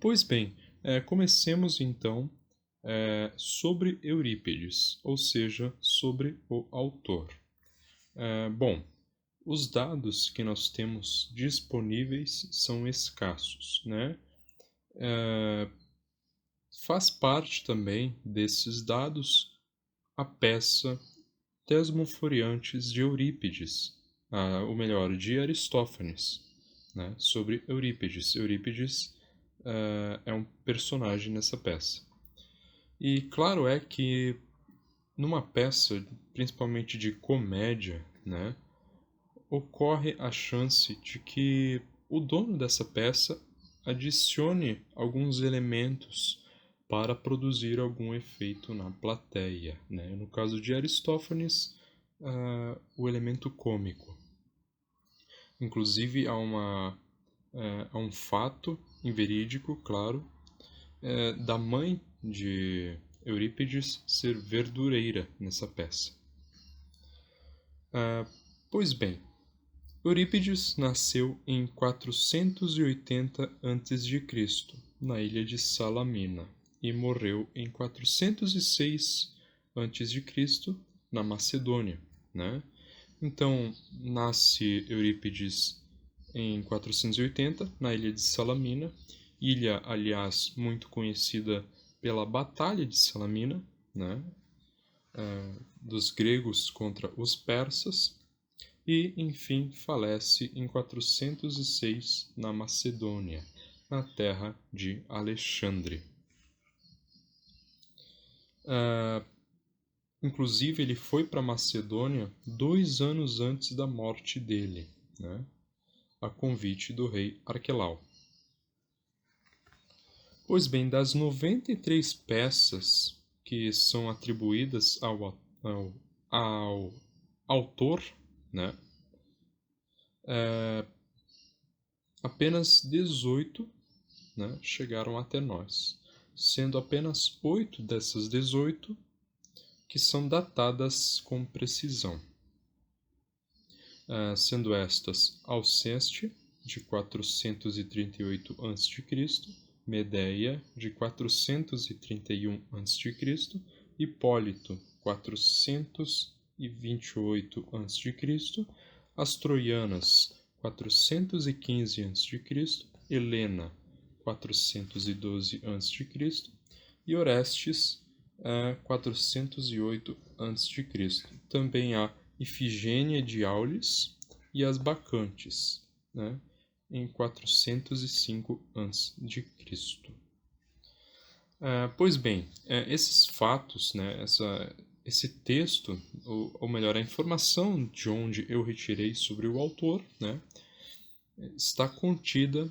Pois bem, comecemos então sobre Eurípides, ou seja, sobre o autor. Bom, os dados que nós temos disponíveis são escassos, né? Faz parte também desses dados a peça Tesmoforiantes de Eurípides, ou melhor, de Aristófanes, né? Sobre Eurípides. Eurípides é um personagem nessa peça. E claro é que numa peça, principalmente de comédia, né, ocorre a chance de que o dono dessa peça adicione alguns elementos para produzir algum efeito na plateia, né? No caso de Aristófanes, o elemento cômico. Inclusive há um fato inverídico, claro, da mãe de Eurípides ser verdureira nessa peça. Pois bem, Eurípides nasceu em 480 a.C., na ilha de Salamina, e morreu em 406 a.C., na Macedônia, né? Então, nasce Eurípides em 480, na ilha de Salamina, ilha, aliás, muito conhecida pela Batalha de Salamina, né? Dos gregos contra os persas, e, enfim, falece em 406 na Macedônia, na terra de Alexandre. Inclusive, ele foi para Macedônia 2 anos antes da morte dele, né? A convite do rei Arquelau. Pois bem, das 93 peças que são atribuídas ao autor, né? Apenas 18, né, chegaram até nós, sendo apenas 8 dessas 18 que são datadas com precisão, sendo estas Alceste, de 438 a.C., Medeia, de 431 a.C., Hipólito, 428 a.C., as Troianas, 415 a.C., Helena, 412 a.C., e Orestes, 408 a.C. Também há Ifigênia de Aulis e as Bacantes, né, em 405 a.C. Pois bem, esses fatos, né, esse texto, ou melhor, a informação de onde eu retirei sobre o autor, né, está contida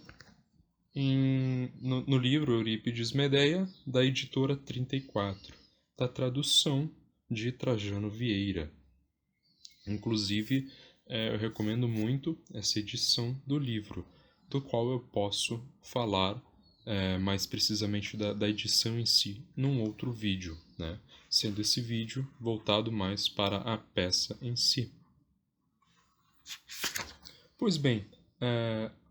no livro Eurípides Medeia, da editora 34, da tradução de Trajano Vieira. Inclusive, eu recomendo muito essa edição do livro, do qual eu posso falar mais precisamente da edição em si num outro vídeo, né? Sendo esse vídeo voltado mais para a peça em si. Pois bem,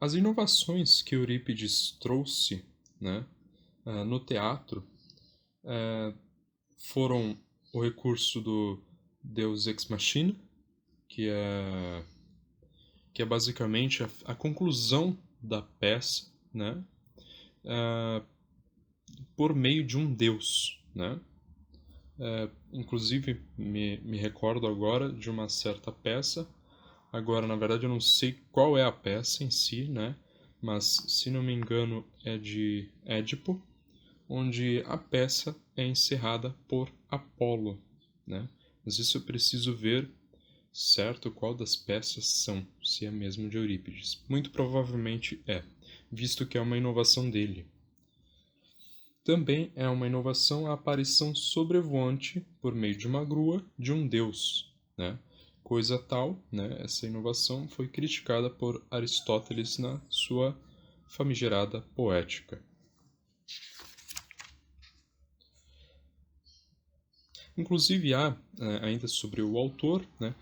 as inovações que Eurípides trouxe, né, no teatro foram o recurso do Deus Ex Machina, que é basicamente a conclusão da peça, né, por meio de um Deus, né? Inclusive, me recordo agora de uma certa peça. Agora, na verdade, eu não sei qual é a peça em si, né? Mas, se não me engano, é de Édipo, onde a peça é encerrada por Apolo, né? Mas isso eu preciso ver certo qual das peças são, se é mesmo de Eurípides. Muito provavelmente é, visto que é uma inovação dele. Também é uma inovação a aparição sobrevoante, por meio de uma grua, de um deus, né? Coisa tal, né? Essa inovação foi criticada por Aristóteles na sua famigerada Poética. Inclusive há, ainda sobre o autor, né,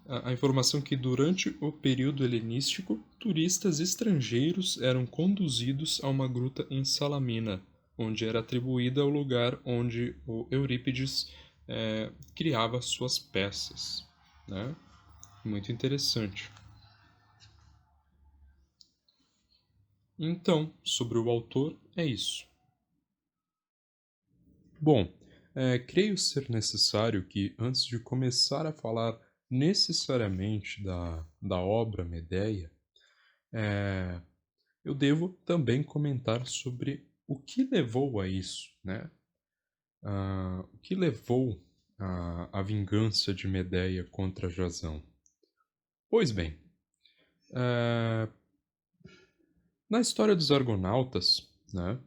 a informação que durante o período helenístico, turistas estrangeiros eram conduzidos a uma gruta em Salamina, onde era atribuída ao lugar onde o Eurípides criava suas peças, né? Muito interessante. Então, sobre o autor, é isso. Bom, creio ser necessário que, antes de começar a falar necessariamente da obra Medéia, eu devo também comentar sobre o que levou a isso, né? O que levou à vingança de Medéia contra Jasão? Pois bem, eh, na história dos Argonautas, né,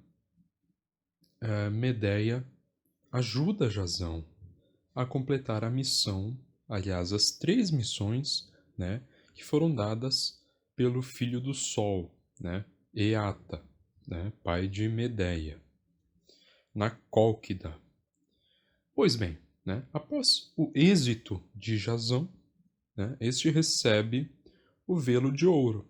Medéia ajuda Jasão a completar a missão, aliás, as 3 missões, né, que foram dadas pelo filho do Sol, né, Eata, né, pai de Medéia, na Cólquida. Pois bem, né, após o êxito de Jasão, né, este recebe o velo de ouro.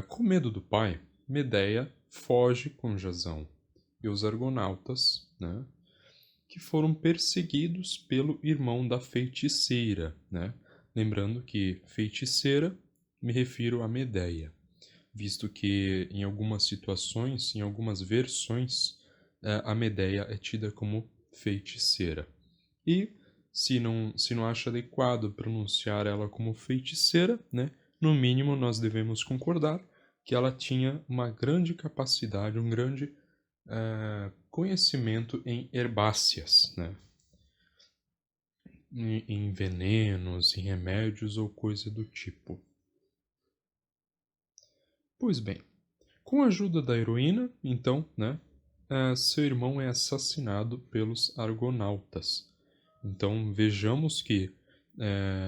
Com medo do pai, Medéia foge com Jasão e os argonautas, né, que foram perseguidos pelo irmão da feiticeira, né? Lembrando que feiticeira me refiro a Medéia, visto que em algumas situações, em algumas versões, a Medéia é tida como feiticeira. E se não acha adequado pronunciar ela como feiticeira, né? No mínimo nós devemos concordar que ela tinha uma grande capacidade, um grande conhecimento em herbáceas, né? Em venenos, em remédios ou coisa do tipo. Pois bem, com a ajuda da heroína, então, né, seu irmão é assassinado pelos argonautas. Então vejamos que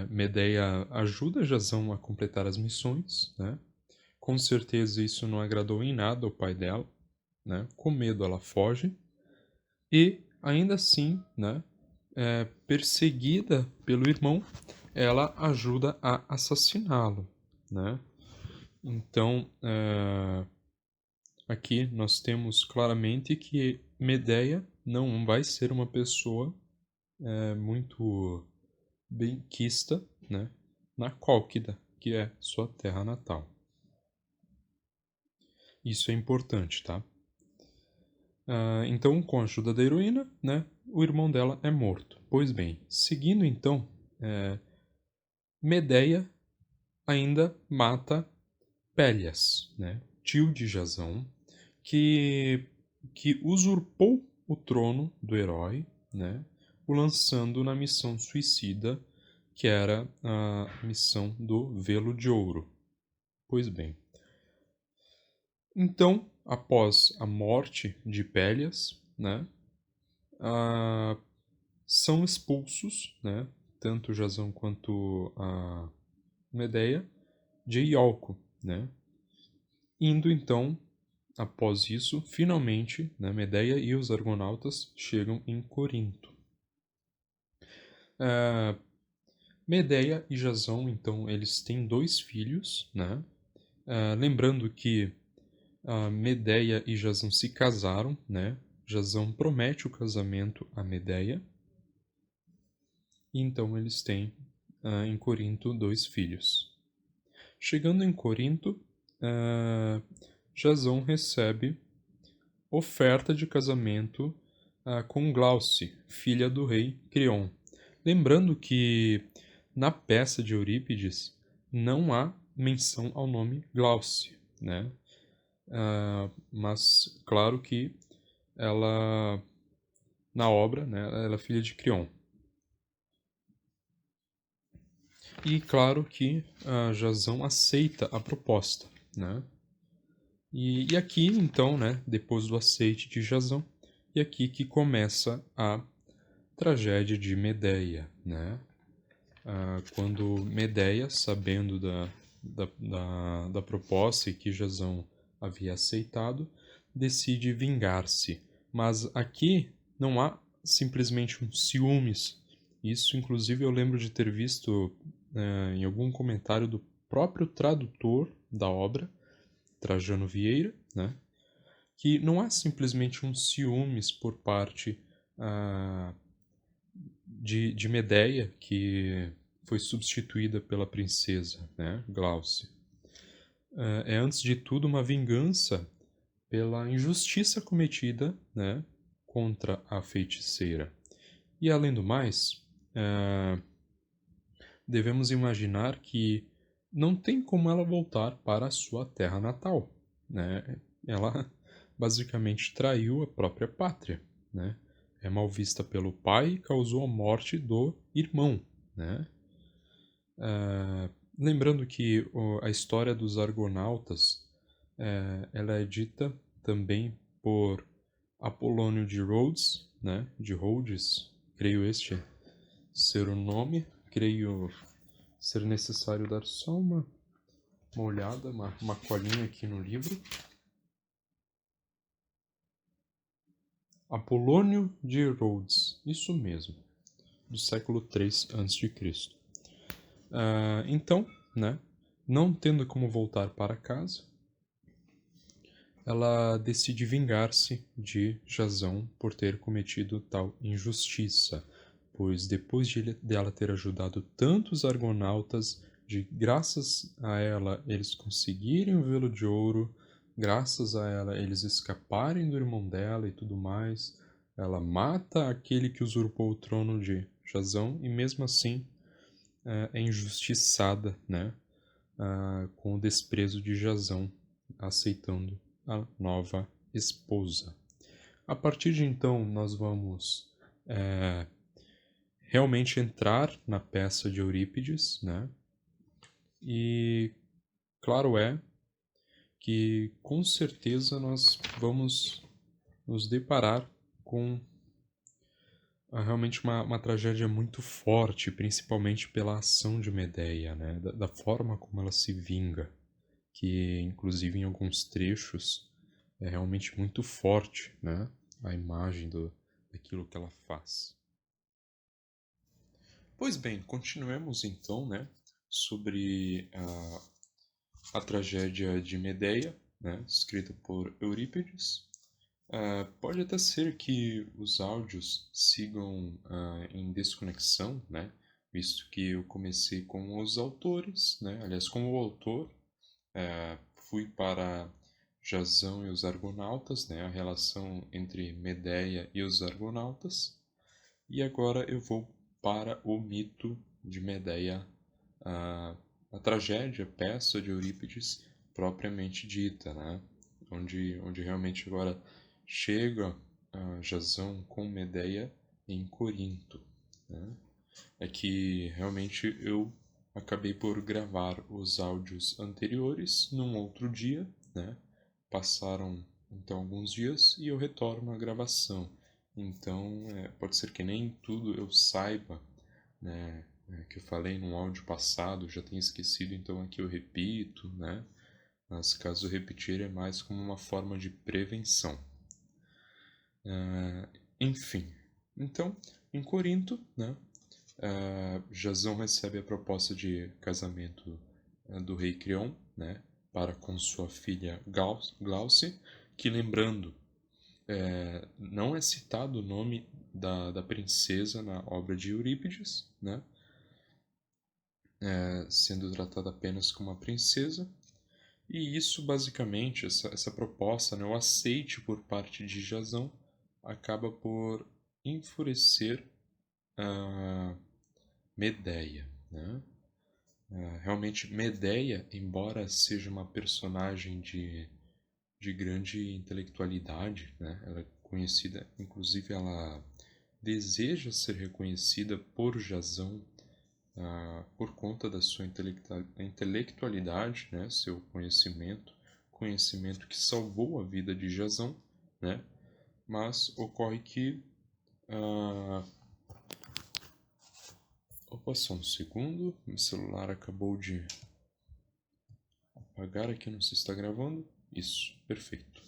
Medéia ajuda Jasão a completar as missões, né? Com certeza isso não agradou em nada ao pai dela, né? Com medo ela foge e ainda assim, né, perseguida pelo irmão, ela ajuda a assassiná-lo, né? Então, aqui nós temos claramente que Medéia não vai ser uma pessoa muito benquista, né, na Cólquida, que é sua terra natal. Isso é importante, tá? Então, com a ajuda da heroína, né, o irmão dela é morto. Pois bem, seguindo então, Medéia ainda mata Pélias, né, tio de Jasão, que usurpou o trono do herói, né, o lançando na missão suicida, que era a missão do Velo de Ouro. Pois bem, então, após a morte de Pélias, né, são expulsos, né, tanto Jasão quanto a Medéia, de Iolco, né, indo então, após isso, finalmente, né, Medéia e os argonautas chegam em Corinto. Medéia e Jasão, então, eles têm 2 filhos, né? Lembrando que Medéia e Jasão se casaram, né? Jasão promete o casamento a Medéia. E então eles têm em Corinto 2 filhos. Chegando em Corinto, Jasão recebe oferta de casamento com Glauce, filha do rei Creon. Lembrando que na peça de Eurípides não há menção ao nome Glauce, né? Mas claro que ela, na obra, né, ela é filha de Creon. E claro que Jasão aceita a proposta, né? E aqui, então, né, depois do aceite de Jasão, e aqui que começa a tragédia de Medéia, né? Quando Medéia, sabendo da proposta e que Jasão havia aceitado, decide vingar-se. Mas aqui não há simplesmente um ciúmes Isso, inclusive, eu lembro de ter visto em algum comentário do próprio tradutor da obra, Trajano Vieira, né? Que não é simplesmente um ciúmes por parte ah, de Medeia, que foi substituída pela princesa, né, Glauce. É, antes de tudo, uma vingança pela injustiça cometida, né, contra a feiticeira. E além do mais, devemos imaginar que não tem como ela voltar para a sua terra natal, né? Ela basicamente traiu a própria pátria, né? É mal vista pelo pai e causou a morte do irmão, né? Lembrando que a história dos Argonautas ela é dita também por Apolônio de Rhodes, né? De Rhodes, creio este ser o nome, creio ser necessário dar só uma olhada, uma colinha aqui no livro. Apolônio de Rhodes, isso mesmo, do século III a.C. Então, né, não tendo como voltar para casa, ela decide vingar-se de Jasão por ter cometido tal injustiça, pois depois dela ter ajudado tantos argonautas, graças a ela eles conseguirem o velo de ouro, graças a ela eles escaparem do irmão dela e tudo mais, ela mata aquele que usurpou o trono de Jasão e mesmo assim é injustiçada, né? Com o desprezo de Jasão, aceitando a nova esposa. A partir de então, nós vamos realmente entrar na peça de Eurípides, né? E claro é que com certeza nós vamos nos deparar com realmente uma tragédia muito forte, principalmente pela ação de Medeia, né? Da forma como ela se vinga, que inclusive em alguns trechos é realmente muito forte, né? A imagem daquilo que ela faz. Pois bem, continuemos então, né? Sobre a tragédia de Medeia, né? Escrita por Eurípides. Pode até ser que os áudios sigam em desconexão, né? Visto que eu comecei com os autores, né? Aliás, com o autor, fui para Jasão e os Argonautas, né? A relação entre Medeia e os Argonautas, e agora eu vou para o mito de Medeia, a tragédia, a peça de Eurípides propriamente dita, né? Onde realmente agora chega Jasão com Medeia em Corinto, né? É que realmente eu acabei por gravar os áudios anteriores num outro dia, né? Passaram então alguns dias e eu retorno à gravação. Então pode ser que nem tudo eu saiba, né? Que eu falei num áudio passado, já tenha esquecido, então aqui eu repito, né? Mas caso repetir é mais como uma forma de prevenção. Enfim, então em Corinto, né? Jasão recebe a proposta de casamento do rei Creon, né, para com sua filha Glauce, que lembrando, não é citado o nome da princesa na obra de Eurípides, né, sendo tratada apenas como uma princesa, e isso basicamente, essa proposta, né, o aceite por parte de Jasão, acaba por enfurecer a Medeia, né? Realmente, Medeia, embora seja uma personagem de grande intelectualidade, né? Ela é conhecida, inclusive ela deseja ser reconhecida por Jasão por conta da sua intelectualidade, né? Seu conhecimento que salvou a vida de Jasão, né? Mas ocorre que opa, só um segundo, meu celular acabou de apagar aqui, não sei se está gravando. Isso, perfeito.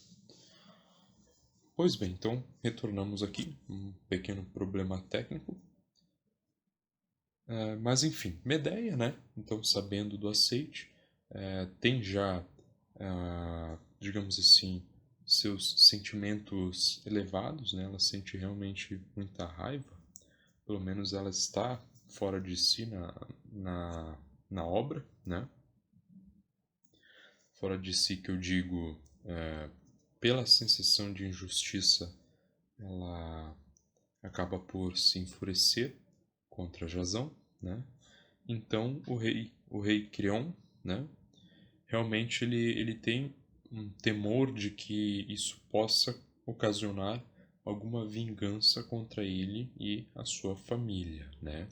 Pois bem, então retornamos aqui, um pequeno problema técnico. Mas enfim, Medeia, né? Então, sabendo do aceite, tem já, digamos assim, seus sentimentos elevados, né? Ela sente realmente muita raiva, pelo menos ela está fora de si na obra, né? Fora de si que eu digo, pela sensação de injustiça, ela acaba por se enfurecer contra Jazão, né? Então o rei Creon, né? Realmente ele tem um temor de que isso possa ocasionar alguma vingança contra ele e a sua família, né?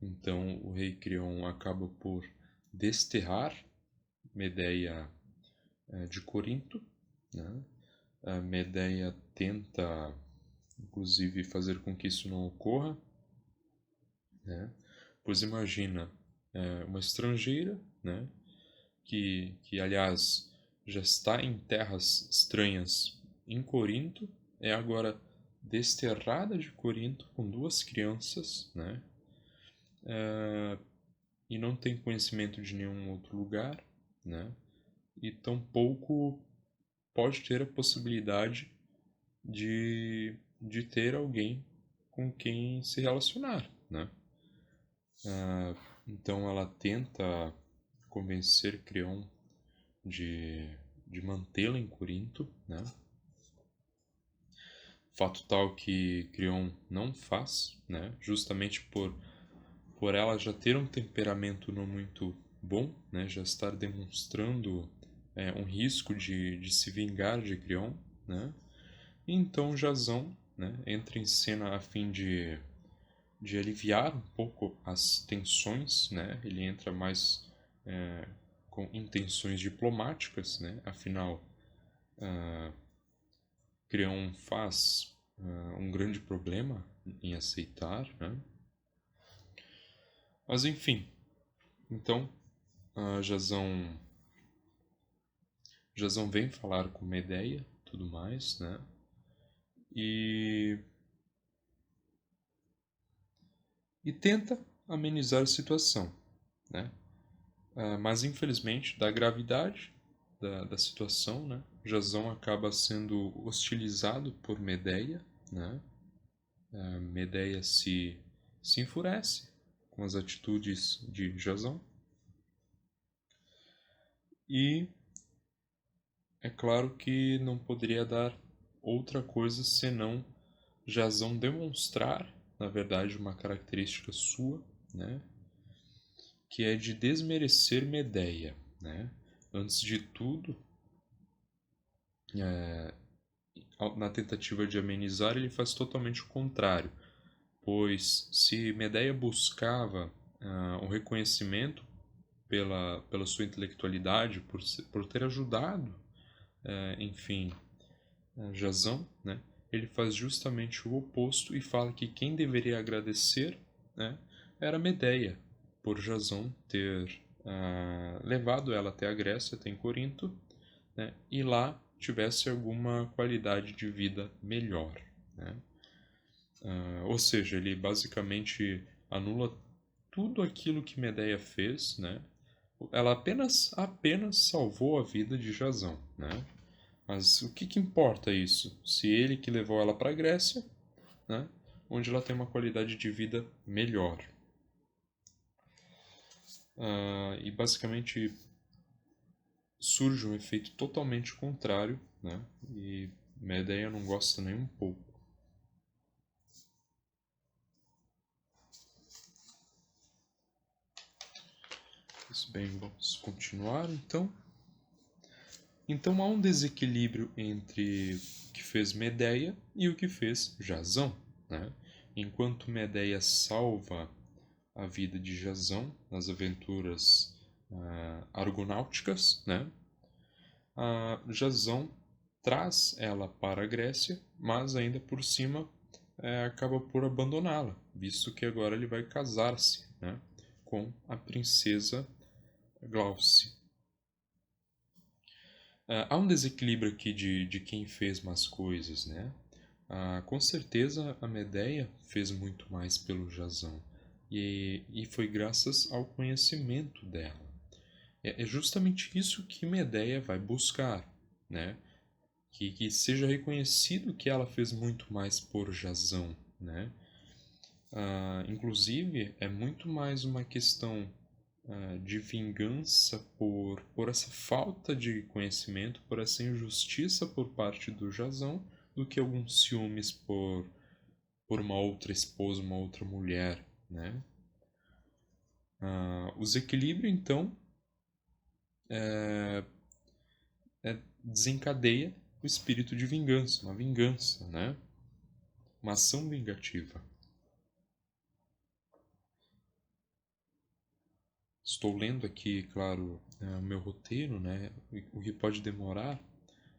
Então o rei Creon acaba por desterrar Medeia de Corinto, né? A Medeia tenta, inclusive, fazer com que isso não ocorra, né? Pois imagina, uma estrangeira, né? Que aliás já está em terras estranhas em Corinto, é agora desterrada de Corinto com duas crianças, né? E não tem conhecimento de nenhum outro lugar, né? E tampouco pode ter a possibilidade de ter alguém com quem se relacionar, né? Então ela tenta convencer Creon de, de mantê-la em Corinto, né? Fato tal que Creon não faz, né? Justamente por ela já ter um temperamento não muito bom, né? Já estar demonstrando um risco de se vingar de Creon, né? E então Jazão, né, entra em cena a fim de aliviar um pouco as tensões, né? Ele entra mais com intenções diplomáticas, né? Afinal, Creon faz um grande problema em aceitar, né? Mas enfim, então Jazão vem falar com Medeia, tudo mais, né? E tenta amenizar a situação, né? Mas infelizmente, da gravidade da situação, né? Jazão acaba sendo hostilizado por Medeia, né? Medeia se enfurece com as atitudes de Jazão e é claro que não poderia dar outra coisa senão Jazão demonstrar, na verdade, uma característica sua, né? Que é de desmerecer Medeia, né? Antes de tudo, na tentativa de amenizar, ele faz totalmente o contrário, pois se Medeia buscava um reconhecimento pela sua intelectualidade, por ter ajudado, enfim, Jazão, né, ele faz justamente o oposto e fala que quem deveria agradecer, né, era Medeia, por Jazão ter levado ela até a Grécia, até em Corinto, né, e lá tivesse alguma qualidade de vida melhor, né? Ou seja, ele basicamente anula tudo aquilo que Medeia fez, né? Ela apenas salvou a vida de Jazão, né? Mas o que importa isso? Se ele que levou ela para a Grécia, né? Onde ela tem uma qualidade de vida melhor. E basicamente surge um efeito totalmente contrário, né? E Medeia não gosta nem um pouco. Pois bem, vamos continuar então. Então há um desequilíbrio entre o que fez Medeia e o que fez Jazão, né? Enquanto Medeia salva a vida de Jazão nas aventuras argonáuticas, né? Jazão traz ela para a Grécia, mas ainda por cima acaba por abandoná-la, visto que agora ele vai casar-se, né, com a princesa Glauce. Há um desequilíbrio aqui de quem fez mais coisas, né? Com certeza a Medeia fez muito mais pelo Jazão, e foi graças ao conhecimento dela. É justamente isso que Medeia vai buscar, né? Que seja reconhecido que ela fez muito mais por Jazão, né? Inclusive, é muito mais uma questão de vingança por essa falta de conhecimento, por essa injustiça por parte do Jazão, do que alguns ciúmes por uma outra esposa, uma outra mulher, né? O desequilíbrio, então, desencadeia o espírito de vingança, uma vingança, né? Uma ação vingativa. Estou lendo aqui, claro, o meu roteiro, né? O que pode demorar,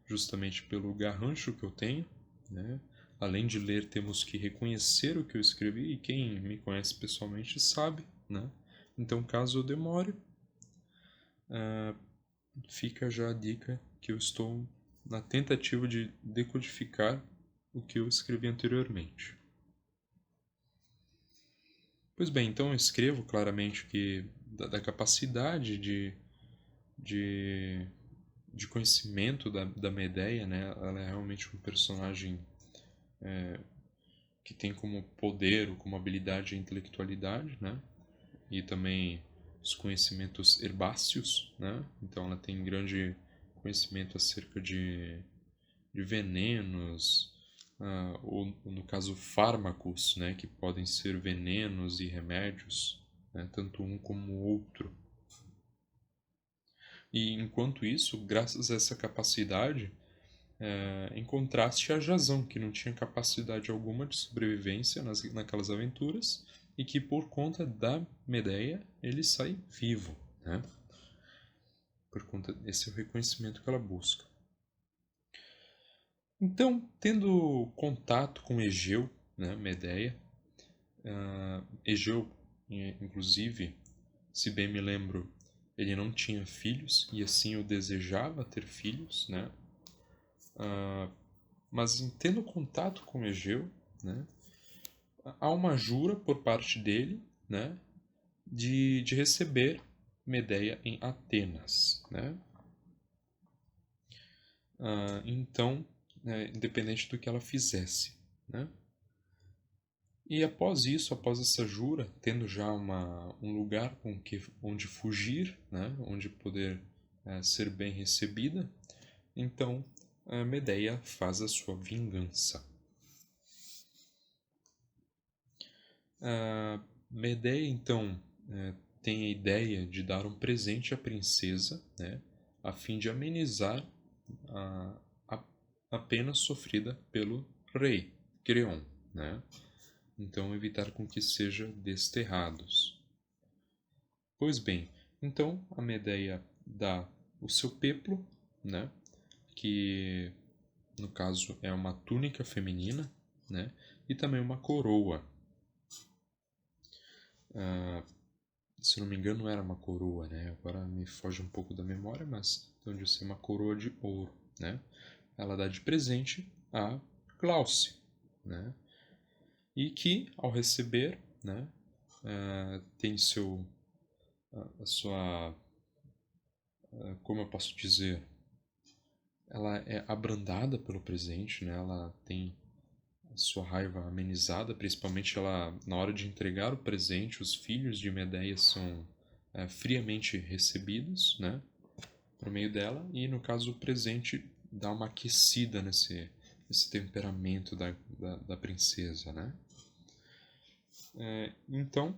justamente pelo garrancho que eu tenho, né? Além de ler, temos que reconhecer o que eu escrevi, e quem me conhece pessoalmente sabe, né? Então, caso eu demore, fica já a dica que eu estou na tentativa de decodificar o que eu escrevi anteriormente. Pois bem, então eu escrevo claramente que da capacidade de, de conhecimento da Medeia, né? Ela é realmente um personagem que tem como poder, como habilidade a intelectualidade, né? E também os conhecimentos herbáceos, né? Então ela tem grande conhecimento acerca de venenos, ou no caso fármacos, né? Que podem ser venenos e remédios, né? Tanto um como o outro. E enquanto isso, graças a essa capacidade, em contraste a Jazão, que não tinha capacidade alguma de sobrevivência naquelas aventuras, e que por conta da Medeia ele sai vivo, né? Por conta desse reconhecimento que ela busca. Então, tendo contato com Egeu, né, Medeia, Egeu, inclusive, se bem me lembro, ele não tinha filhos e assim eu desejava ter filhos, né? Mas tendo contato com Egeu, né, há uma jura por parte dele, né, de receber Medeia em Atenas, né? Então, independente do que ela fizesse, né? E após isso, após essa jura, tendo já um lugar onde fugir, né, onde poder ser bem recebida, então Medeia faz a sua vingança. Medeia, então, tem a ideia de dar um presente à princesa, né, a fim de amenizar a pena sofrida pelo rei, Creon, né? Então evitar com que sejam desterrados. Pois bem, então a Medeia dá o seu peplo, né, que no caso é uma túnica feminina, né, e também uma coroa. Se não me engano era uma coroa, né, agora me foge um pouco da memória, mas então de ser uma coroa de ouro, né. Ela dá de presente a Glauce, né, e que ao receber, né, tem a sua, como eu posso dizer, ela é abrandada pelo presente, né? Ela tem a sua raiva amenizada, principalmente ela na hora de entregar o presente, os filhos de Medeia são friamente recebidos, né? Por meio dela, e no caso o presente dá uma aquecida nesse temperamento da princesa, né? Então,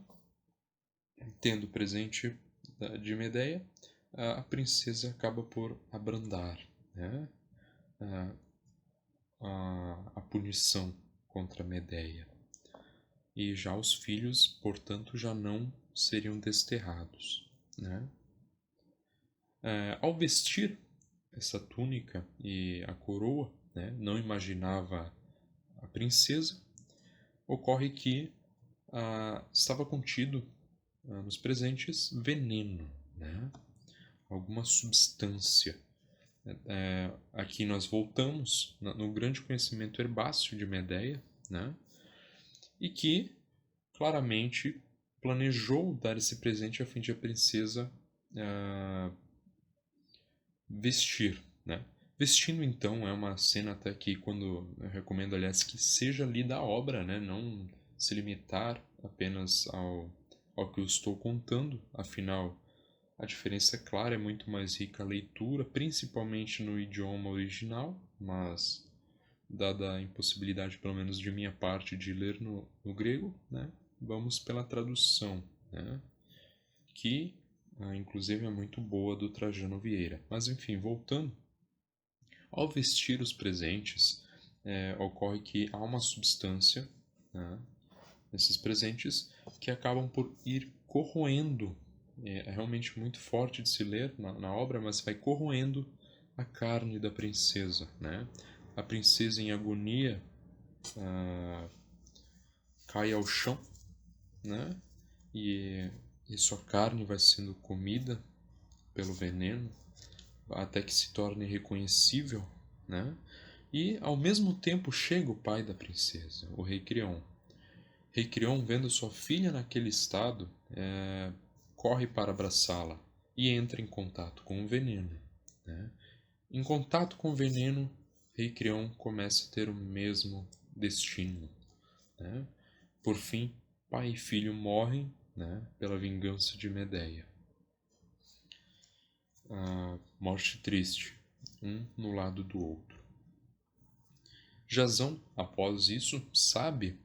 tendo o presente de Medeia, a princesa acaba por abrandar, né, a punição contra Medeia. E já os filhos, portanto, já não seriam desterrados, né? Ao vestir essa túnica e a coroa, né, não imaginava a princesa, ocorre que estava contido nos presentes veneno, né? Alguma substância. Aqui nós voltamos no grande conhecimento herbáceo de Medeia, né? E que claramente planejou dar esse presente a fim de a princesa vestir, né? Vestindo, então, é uma cena até que quando eu recomendo, aliás, que seja lida a obra, né? Não se limitar apenas ao que eu estou contando, afinal, a diferença é clara, é muito mais rica a leitura, principalmente no idioma original, mas dada a impossibilidade, pelo menos de minha parte, de ler no grego, né? Vamos pela tradução, né? Que inclusive é muito boa, do Trajano Vieira. Mas enfim, voltando, ao vestir os presentes, ocorre que há uma substância, né, nesses presentes que acabam por ir corroendo. É realmente muito forte de se ler na obra, mas vai corroendo a carne da princesa, né? A princesa em agonia cai ao chão, né? E sua carne vai sendo comida pelo veneno até que se torne reconhecível, né? E ao mesmo tempo chega o pai da princesa, o rei Creon. Rei Creon, vendo sua filha naquele estado, corre para abraçá-la e entra em contato com o veneno, né? Em contato com o veneno, Rei Creon começa a ter o mesmo destino, né? Por fim, pai e filho morrem, né, pela vingança de Medeia. A morte triste, um no lado do outro. Jazão, após isso, sabe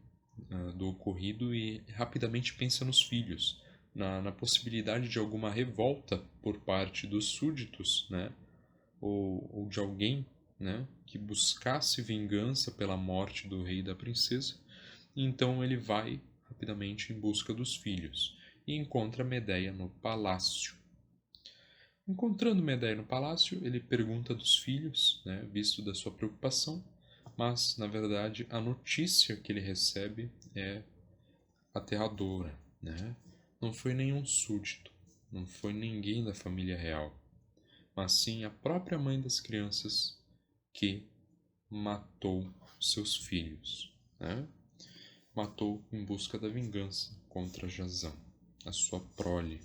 do ocorrido e rapidamente pensa nos filhos, na possibilidade de alguma revolta por parte dos súditos, né, ou de alguém, né, que buscasse vingança pela morte do rei e da princesa. Então ele vai rapidamente em busca dos filhos e encontra Medeia no palácio. Encontrando Medeia no palácio, ele pergunta dos filhos, né, visto da sua preocupação, mas, na verdade, a notícia que ele recebe é aterradora, né? Não foi nenhum súdito, não foi ninguém da família real, mas sim a própria mãe das crianças que matou seus filhos, né? Matou em busca da vingança contra Jazão, a sua prole.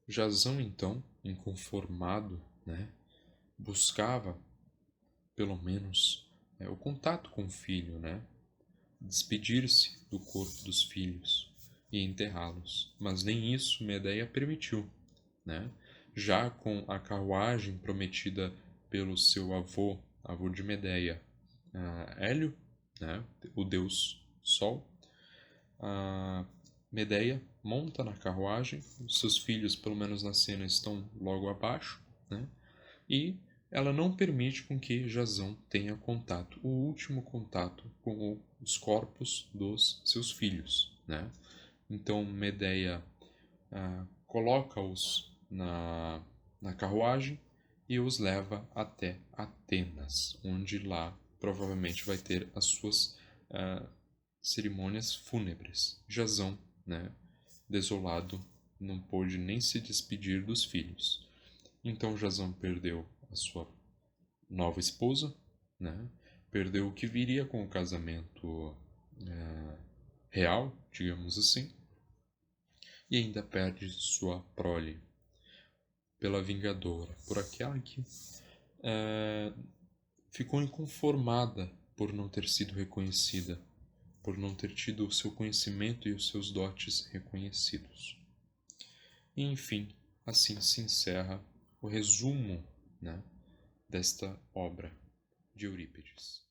Jazão, então, inconformado, né, buscava, pelo menos, o contato com o filho, né, despedir-se do corpo dos filhos e enterrá-los. Mas nem isso Medeia permitiu, né? Já com a carruagem prometida pelo seu avô de Medeia, Hélio, né, o deus Sol, Medeia monta na carruagem, seus filhos, pelo menos na cena, estão logo abaixo, né? E ela não permite com que Jazão tenha contato, o último contato com os corpos dos seus filhos, né? Então Medeia coloca-os na carruagem e os leva até Atenas, onde lá provavelmente vai ter as suas cerimônias fúnebres. Jazão, né, desolado, não pôde nem se despedir dos filhos. Então Jazão perdeu a sua nova esposa, né? Perdeu o que viria com o casamento real, digamos assim, e ainda perde sua prole pela vingadora, por aquela que ficou inconformada por não ter sido reconhecida, por não ter tido o seu conhecimento e os seus dotes reconhecidos. E, enfim, assim se encerra o resumo, né, desta obra de Eurípides.